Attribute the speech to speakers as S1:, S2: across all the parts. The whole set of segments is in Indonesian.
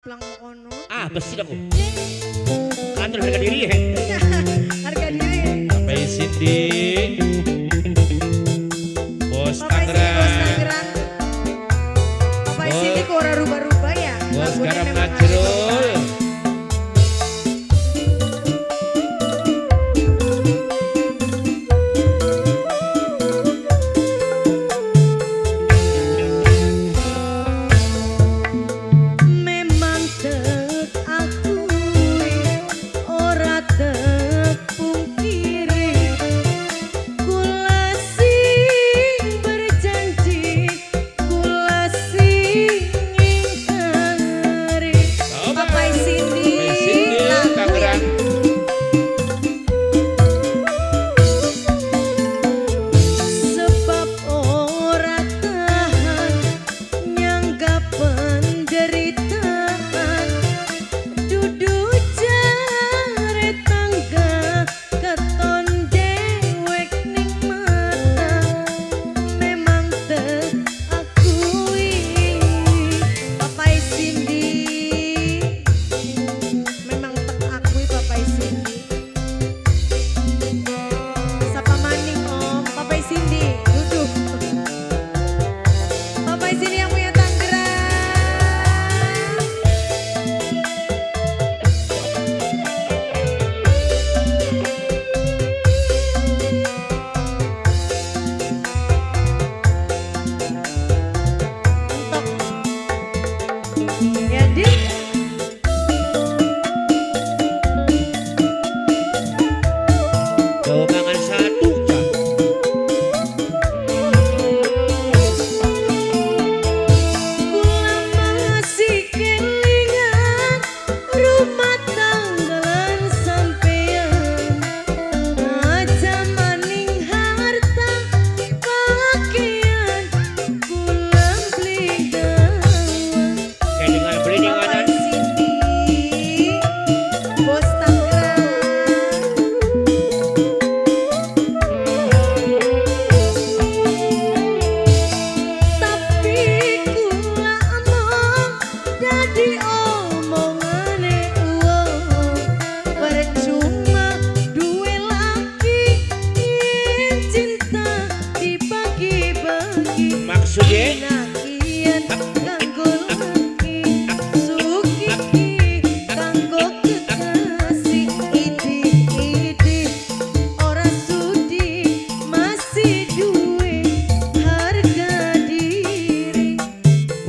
S1: Pulang ono.
S2: Ah, besi dong. Kantor harga diri ya.
S1: Harga diri.
S3: Sampai Cindy. Bos Tangerang.
S1: Bapak Cindy kok ora rubah-rubah ya?
S3: Bos
S1: Lagunya
S3: Garam
S1: memang
S3: Najrul.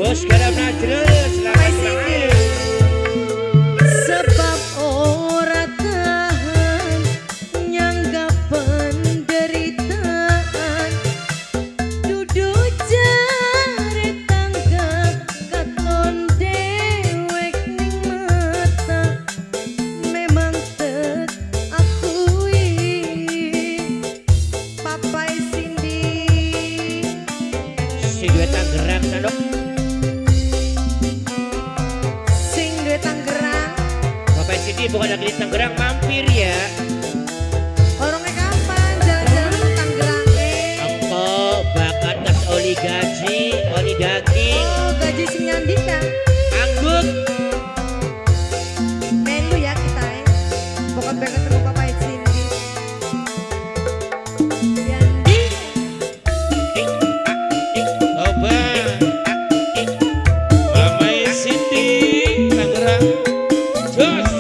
S3: Bos Garam Najrul, selamat malam.
S1: Sebab ora tahan nyangga penderitaan, dudu jare tangga katon dewek ning mata. Memang tek akui Papai Cindy.
S2: Si dua Tangerang tandok. Cindy bukan lagi di Tangerang, mampir ya.
S1: Orangnya kapan jalan-jalan ke Tangerang?
S2: Engkau bakat tas oli gaji, oli daging.
S1: Oh, gaji si Nyandika.
S2: Anggut.
S1: Melu ya kita pokoknya pengen ketemu Bapak Cindy. Yandi.
S3: Coba. Mama Cindy Tangerang. Jos.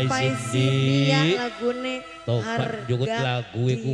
S1: Bapak
S3: Cindy.
S1: Cindy ya lagune
S3: Topan juga lagu iku